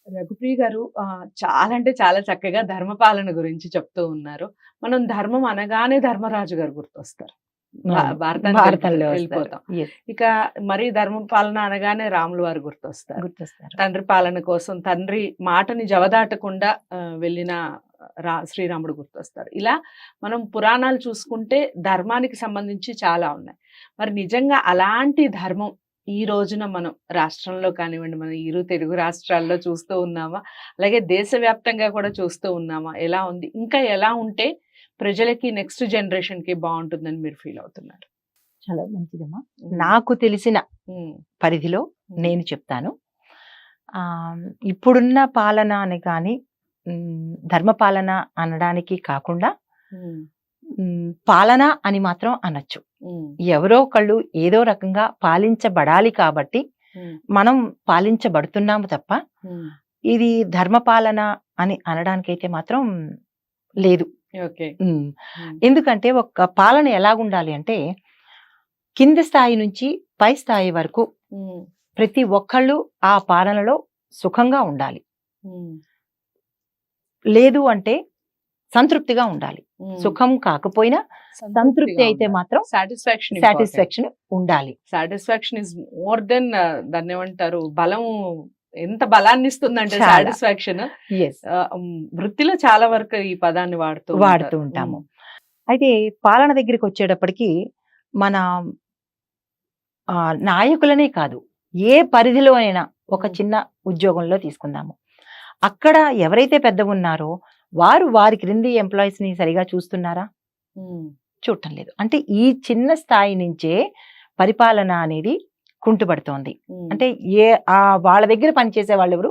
రఘుప్రియ గారు చాలా అంటే చాలా చక్కగా ధర్మపాలన గురించి చెప్తూ ఉన్నారు. మనం ధర్మం అనగానే ధర్మరాజు గారు గుర్తొస్తారు. అవును. భారతానికి భారతంలో వస్తారు. వెళ్ళిపోతాం. యెస్. ఇక మరి ధర్మపాలన అనగానే రాములు వారు గుర్తొస్తారు. గుర్తొస్తారు. తండ్రి పాలన కోసం తండ్రి మాటని జవదాటకుండా వెళ్ళిన శ్రీరాముడు గుర్తొస్తారు. ఇలా మనం పురాణాలు చూసుకుంటే ధర్మానికి సంబంధించి చాలా ఉన్నాయి. మరి నిజంగా అలాంటి ధర్మం ఈ రోజున మనం రాష్ట్రంలో కానివ్వండి, మన ఇరు తెలుగు రాష్ట్రాల్లో చూస్తూ ఉన్నామా? అలాగే దేశవ్యాప్తంగా కూడా చూస్తూ ఉన్నామా? ఎలా ఉంది? ఇంకా ఎలా ఉంటే ప్రజలకి నెక్స్ట్ జనరేషన్‌కి బావుంటుందని మీరు ఫీల్ అవుతున్నారు? చాలా మంచిదమ్మా. హ్మ్. నాకు తెలిసిన హ్మ్. పరిధిలో హ్మ్. నేను చెప్తాను. ఇప్పుడున్న పాలన అని కానీ ధర్మపాలన అనడానికి కాకుండా హ్మ్. పాలన అని మాత్రం అనొచ్చు. హ్మ్. ఎవరో ఒకళ్ళు ఏదో రకంగా పాలించబడాలి కాబట్టి హ్మ్. మనం పాలించబడుతున్నాము తప్ప హ్మ్. ఇది ధర్మపాలన అని అనడానికైతే మాత్రం లేదు. ఓకే. హ్మ్. హ్మ్. ఎందుకంటే ఒక పాలన ఎలాగుండాలి అంటే కింది స్థాయి నుంచి పై స్థాయి వరకు హ్మ్. ప్రతి ఒక్కళ్ళు ఆ పాలనలో సుఖంగా ఉండాలి. హ్మ్. లేదు అంటే సంతృప్తిగా ఉండాలి. హ్మ్. సుఖం కాకపోయినా సంతృప్తి అయితే మాత్రం సాటిస్ఫాక్షన్ సాటిస్ఫాక్షన్ ఉండాలి. సాటిస్ఫాక్షన్ ఇస్ మోర్ దెన్ దాన్నేమంటారు బలం. ఎంత బలాన్ని ఇస్తుందంటే చాలా. సాటిస్ఫాక్షన్. యెస్. వృత్తిలో చాలా వరకు ఈ పదాన్ని వాడుతూ ఉంటాము. అయితే పాలన దగ్గరికి వచ్చేటప్పటికి మన నాయకులనే కాదు, ఏ పరిధిలో అయినా ఒక చిన్న ఉద్యోగంలో తీసుకుందాము. అక్కడ ఎవరైతే పెద్ద ఉన్నారో వారి క్రింది ఎంప్లాయీస్ ని సరిగా చూస్తున్నారా? చూడటం లేదు. అంటే ఈ చిన్న స్థాయి నుంచే పరిపాలన అనేది కుంటుపడుతోంది. అంటే వాళ్ళ దగ్గర పనిచేసే వాళ్ళు ఎవరు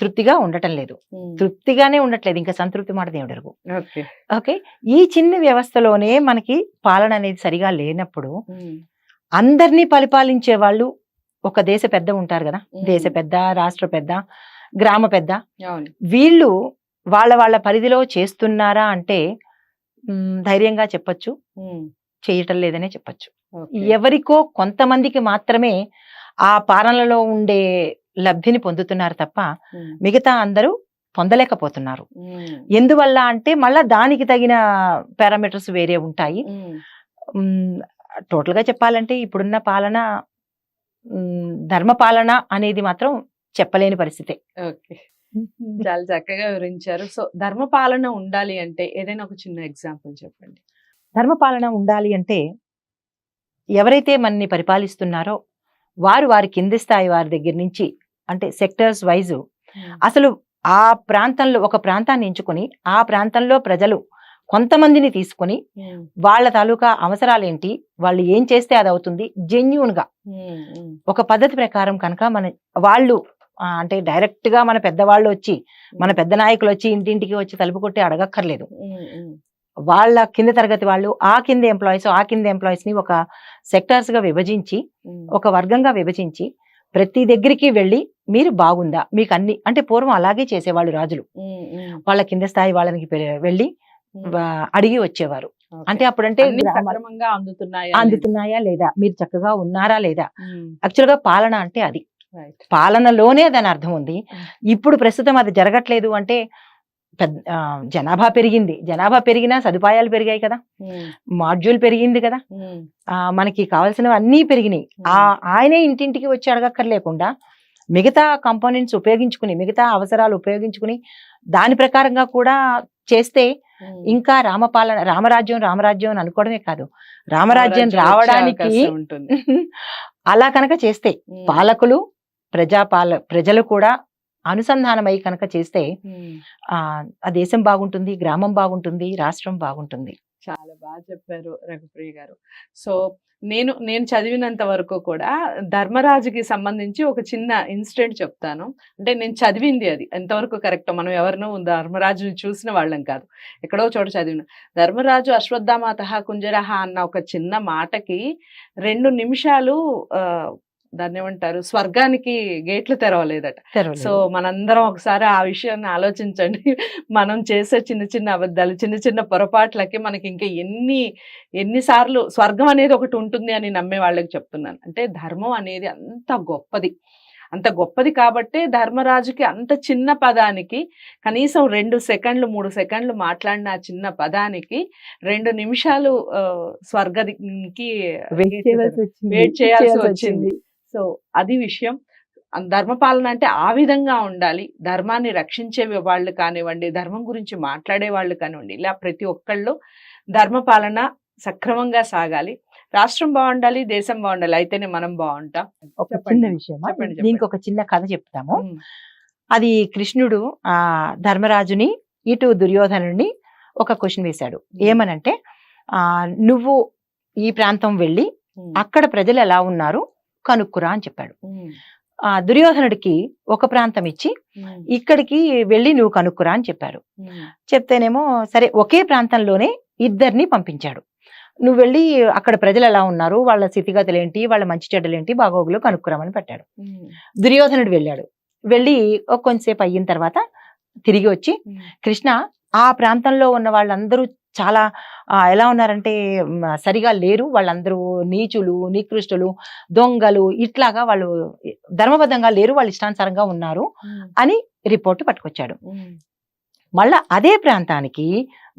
తృప్తిగా ఉండటం లేదు. తృప్తిగానే ఉండట్లేదు. ఇంకా సంతృప్తి మాట దేవుడెరుగు. ఓకే. ఈ చిన్న వ్యవస్థలోనే మనకి పాలన అనేది సరిగా లేనప్పుడు అందరినీ పరిపాలించే వాళ్ళు ఒక దేశ పెద్ద ఉంటారు కదా, దేశ పెద్ద, రాష్ట్ర పెద్ద, గ్రామ పెద్ద, వీళ్ళు వాళ్ళ పరిధిలో చేస్తున్నారా అంటే ధైర్యంగా చెప్పొచ్చు, చేయటం లేదనే చెప్పొచ్చు. ఎవరికో కొంతమందికి మాత్రమే ఆ పాలనలో ఉండే లబ్ధిని పొందుతున్నారు తప్ప మిగతా అందరూ పొందలేకపోతున్నారు. ఎందువల్ల అంటే మళ్ళా దానికి తగిన పారామీటర్స్ వేరే ఉంటాయి. టోటల్ గా చెప్పాలంటే ఇప్పుడున్న పాలన ధర్మపాలన అనేది మాత్రం చెప్పలేని పరిస్థితే. ఓకే. చాలా చక్కగా వివరించారు. సో ధర్మపాలన ఉండాలి అంటే ఏదైనా ఒక చిన్న ఎగ్జాంపుల్ చెప్పండి. ధర్మపాలన ఉండాలి అంటే ఎవరైతే మనని పరిపాలిస్తున్నారో వారి కింది స్థాయి వారి దగ్గర నుంచి, అంటే సెక్టర్స్ వైజ్ అసలు ఆ ప్రాంతంలో ఒక ప్రాంతాన్ని ఎంచుకొని ఆ ప్రాంతంలో ప్రజలు కొంతమందిని తీసుకొని వాళ్ళ తాలూకా అవసరాలేంటి, వాళ్ళు ఏం చేస్తే అది అవుతుంది, జెన్యూన్ గా ఒక పద్ధతి ప్రకారం కనుక వాళ్ళు అంటే డైరెక్ట్ గా మన పెద్దవాళ్ళు వచ్చి, మన పెద్ద నాయకులు వచ్చి ఇంటింటికి వచ్చి తలుపు కొట్టి అడగక్కర్లేదు. వాళ్ళ కింద తరగతి వాళ్ళు, ఆ కింద ఎంప్లాయీస్ ని ఒక సెక్టార్స్ గా విభజించి, ఒక వర్గంగా విభజించి ప్రతి దగ్గరికి వెళ్ళి మీరు బాగుందా, మీకు అన్ని, అంటే పూర్వం అలాగే చేసేవాళ్ళు రాజులు. వాళ్ళ కింద స్థాయి వాళ్ళకి వెళ్ళి అడిగి వచ్చేవారు. అంటే అప్పుడంటే అందుతున్నాయా లేదా, మీరు చక్కగా ఉన్నారా లేదా. యాక్చువల్ గా పాలన అంటే అది, పాలనలోనే దాని అర్థం ఉంది. ఇప్పుడు ప్రస్తుతం అది జరగట్లేదు. అంటే జనాభా పెరిగింది, జనాభా పెరిగినా సదుపాయాలు పెరిగాయి కదా, మాడ్యూల్ పెరిగింది కదా, మనకి కావాల్సినవి అన్నీ పెరిగినాయి. ఆయనే ఇంటింటికి వచ్చి అడగక్కర్లేకుండా మిగతా కాంపోనెంట్స్ ఉపయోగించుకుని, మిగతా అవసరాలు ఉపయోగించుకుని దాని ప్రకారంగా కూడా చేస్తే ఇంకా రామరాజ్యం అని అనుకోవడమే కాదు, రామరాజ్యం రావడానికి అలా కనుక చేస్తే పాలకులు ప్రజలు కూడా అనుసంధానమై కనుక చేస్తే ఆ దేశం బాగుంటుంది, గ్రామం బాగుంటుంది, రాష్ట్రం బాగుంటుంది. చాలా బాగా చెప్పారు రఘుప్రియ గారు. సో నేను చదివినంత వరకు కూడా ధర్మరాజుకి సంబంధించి ఒక చిన్న ఇన్సిడెంట్ చెప్తాను. అంటే నేను చదివింది అది ఎంతవరకు కరెక్ట్, మనం ఎవరినో ధర్మరాజుని చూసిన వాళ్ళం కాదు, ఎక్కడో చోట చదివిన. ధర్మరాజు అశ్వత్థామాతః కుంజరః అన్న ఒక చిన్న మాటకి 2 నిమిషాలు దాన్ని ఏమంటారు, స్వర్గానికి గేట్లు తెరవలేదట. సో మనందరం ఒకసారి ఆ విషయాన్ని ఆలోచించండి. మనం చేసే చిన్న చిన్న అబద్ధాలు, చిన్న చిన్న పొరపాట్లకి మనకి ఇంకా ఎన్నిసార్లు స్వర్గం అనేది ఒకటి ఉంటుంది అని నమ్మే వాళ్ళకి చెప్తున్నాను. అంటే ధర్మం అనేది అంత గొప్పది. అంత గొప్పది కాబట్టే ధర్మరాజుకి అంత చిన్న పదానికి కనీసం 2 సెకండ్లు 3 సెకండ్లు మాట్లాడిన ఆ చిన్న పదానికి 2 నిమిషాలు స్వర్గదికి వెయిట్ చేయాల్సి వచ్చింది. సో అది విషయం. ధర్మపాలన అంటే ఆ విధంగా ఉండాలి. ధర్మాన్ని రక్షించే వాళ్ళు కానివ్వండి, ధర్మం గురించి మాట్లాడే వాళ్ళు కానివ్వండి, ఇలా ప్రతి ఒక్కళ్ళు ధర్మపాలన సక్రమంగా సాగాలి. రాష్ట్రం బాగుండాలి, దేశం బాగుండాలి, అయితేనే మనం బాగుంటాం. ఒక చిన్న విషయం, దీనికి ఒక చిన్న కథ చెప్తాము. అది కృష్ణుడు ధర్మరాజుని ఇటు దుర్యోధనుని ఒక క్వశ్చన్ వేశాడు. ఏమనంటే నువ్వు ఈ ప్రాంతం వెళ్ళి అక్కడ ప్రజలు ఎలా ఉన్నారు కనుక్కురా అని చెప్పాడు. దుర్యోధనుడికి ఒక ప్రాంతం ఇచ్చి ఇక్కడికి వెళ్ళి నువ్వు కనుక్కురా అని చెప్పారు. చెప్తేనేమో సరే ఒకే ప్రాంతంలోనే ఇద్దరిని పంపించాడు. నువ్వు వెళ్ళి అక్కడ ప్రజలు ఎలా ఉన్నారు, వాళ్ళ స్థితిగతులు ఏంటి, వాళ్ళ మంచి చెడ్డలేంటి, బాగోగులు కనుక్కురామని పెట్టాడు. దుర్యోధనుడు వెళ్ళాడు. వెళ్ళి కొంచెంసేపు అయిన తర్వాత తిరిగి వచ్చి, కృష్ణ ఆ ప్రాంతంలో ఉన్న వాళ్ళందరూ చాలా ఎలా ఉన్నారంటే సరిగా లేరు, వాళ్ళందరూ నీచులు, నికృష్టులు, దొంగలు, ఇట్లాగా వాళ్ళు ధర్మబద్ధంగా లేరు, వాళ్ళు ఇష్టానుసారంగా ఉన్నారు అని రిపోర్ట్ పట్టుకొచ్చాడు. మళ్ళా అదే ప్రాంతానికి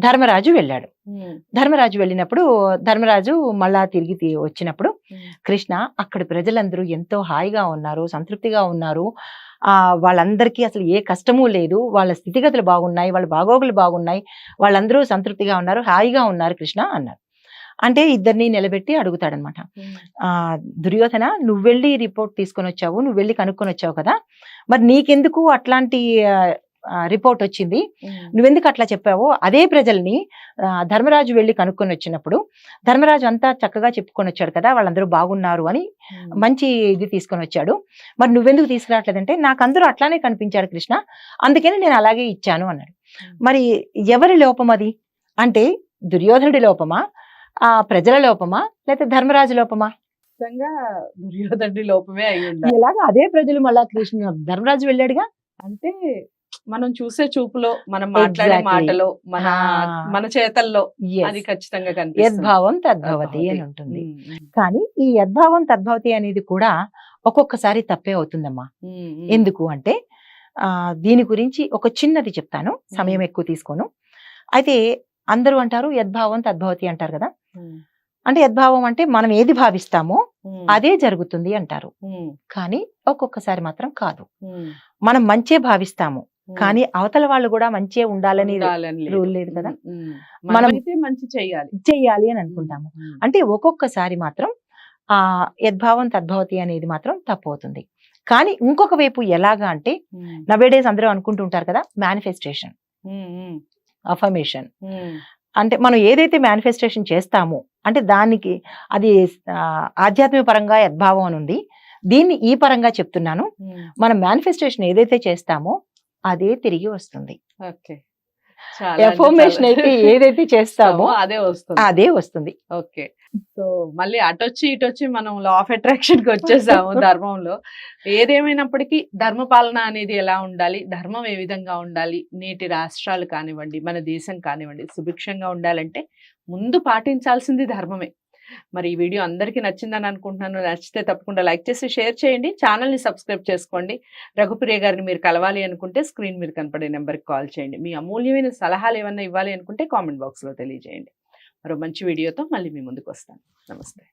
ధర్మరాజు వెళ్ళాడు. ధర్మరాజు వెళ్ళినప్పుడు ధర్మరాజు మళ్ళా తిరిగి వచ్చినప్పుడు, కృష్ణ అక్కడ ప్రజలందరూ ఎంతో హాయిగా ఉన్నారు, సంతృప్తిగా ఉన్నారు, వాళ్ళందరికీ అసలు ఏ కష్టము లేదు, వాళ్ళ స్థితిగతులు బాగున్నాయి, వాళ్ళ బాగోగులు బాగున్నాయి, వాళ్ళందరూ సంతృప్తిగా ఉన్నారు, హాయిగా ఉన్నారు కృష్ణ అన్నారు. అంటే ఇద్దరిని నిలబెట్టి అడుగుతాడనమాట. దుర్యోధన, నువ్వు వెళ్ళి రిపోర్ట్ తీసుకొని వచ్చావు, నువ్వు వెళ్ళి కనుక్కొని వచ్చావు కదా, మరి నీకెందుకు అట్లాంటి రిపోర్ట్ వచ్చింది, నువ్వెందుకు అట్లా చెప్పావో అదే ప్రజల్ని ధర్మరాజు వెళ్ళి కనుక్కొని వచ్చినప్పుడు ధర్మరాజు అంతా చక్కగా చెప్పుకొని వచ్చాడు కదా, వాళ్ళందరూ బాగున్నారు అని మంచి ఇది తీసుకొని వచ్చాడు, మరి నువ్వెందుకు తీసుకురావట్లేదంటే నాకు అందరూ అట్లానే కనిపించాడు కృష్ణ, అందుకని నేను అలాగే ఇచ్చాను అన్నాడు. మరి ఎవరి లోపం అది అంటే దుర్యోధనుడి లోపమా, ప్రజల లోపమా, లేకపోతే ధర్మరాజు లోపమా? దుర్యోధనుడి లోపమే అయి ఉండాలి. ఎలాగా అదే ప్రజలు మళ్ళా కృష్ణ ధర్మరాజు వెళ్ళాడుగా. అంటే మనం చూసే చూపులో, మనం మాట్లాడే మాటలో, మన చేతల్లో అది ఖచ్చితంగా కనిపిస్తుంది. యద్భావం తద్భవతి అని ఉంటుంది. కానీ ఈ యద్భావం తద్భవతి అనేది కూడా ఒక్కొక్కసారి తప్పే అవుతుందమ్మా. ఎందుకు అంటే దీని గురించి ఒక చిన్నది చెప్తాను, సమయం ఎక్కువ తీసుకోను. అయితే అందరూ అంటారు యద్భావం తద్భవతి అంటారు కదా. అంటే యద్భావం అంటే మనం ఏది భావిస్తామో అదే జరుగుతుంది అంటారు. కానీ ఒక్కొక్కసారి మాత్రం కాదు. మనం మంచే భావిస్తాము, కానీ అవతల వాళ్ళు కూడా మంచే ఉండాలని రూల్ లేదు కదా. మనం మంచి చెయ్యాలి అని అనుకుంటాము. అంటే ఒక్కొక్కసారి మాత్రం యద్భావం తద్భవతి అనేది మాత్రం తప్పవుతుంది. కానీ ఇంకొక వైపు ఎలాగా అంటే నవేడేస్ అందరూ అనుకుంటుంటారు కదా, మేనిఫెస్టేషన్, అఫర్మేషన్. అంటే మనం ఏదైతే మేనిఫెస్టేషన్ చేస్తామో అంటే దానికి అది ఆధ్యాత్మిక పరంగా యద్భావం అని ఉంది, దీన్ని ఈ పరంగా చెప్తున్నాను. మనం మేనిఫెస్టేషన్ ఏదైతే చేస్తామో అదే తిరిగి వస్తుంది. ఎఫర్మేషన్ అయితే ఏదైతే చేస్తామో అదే వస్తుంది. ఓకే. సో మళ్ళీ అటొచ్చి ఇటొచ్చి మనం లా ఆఫ్ అట్రాక్షన్ కి వచ్చేసాము ధర్మంలో. ఏదేమైనప్పటికీ ధర్మపాలన అనేది ఎలా ఉండాలి, ధర్మం ఏ విధంగా ఉండాలి, నేటి రాష్ట్రాలు కానివ్వండి, మన దేశం కానివ్వండి సుభిక్షంగా ఉండాలంటే ముందు పాటించాల్సింది ధర్మమే. మరి ఈ వీడియో అందరికీ నచ్చిందని అనుకుంటున్నాను. నచ్చితే తప్పకుండా లైక్ చేసి షేర్ చేయండి, ఛానల్ని సబ్స్క్రైబ్ చేసుకోండి. రఘుప్రియ గారిని మీరు కలవాలి అనుకుంటే స్క్రీన్ మీద కనపడే నెంబర్కి కాల్ చేయండి. మీ అమూల్యమైన సలహాలు ఏమన్నా ఇవ్వాలి అనుకుంటే కామెంట్ బాక్స్లో తెలియజేయండి. మరో మంచి వీడియోతో మళ్ళీ మీ ముందుకు వస్తాను. నమస్తే.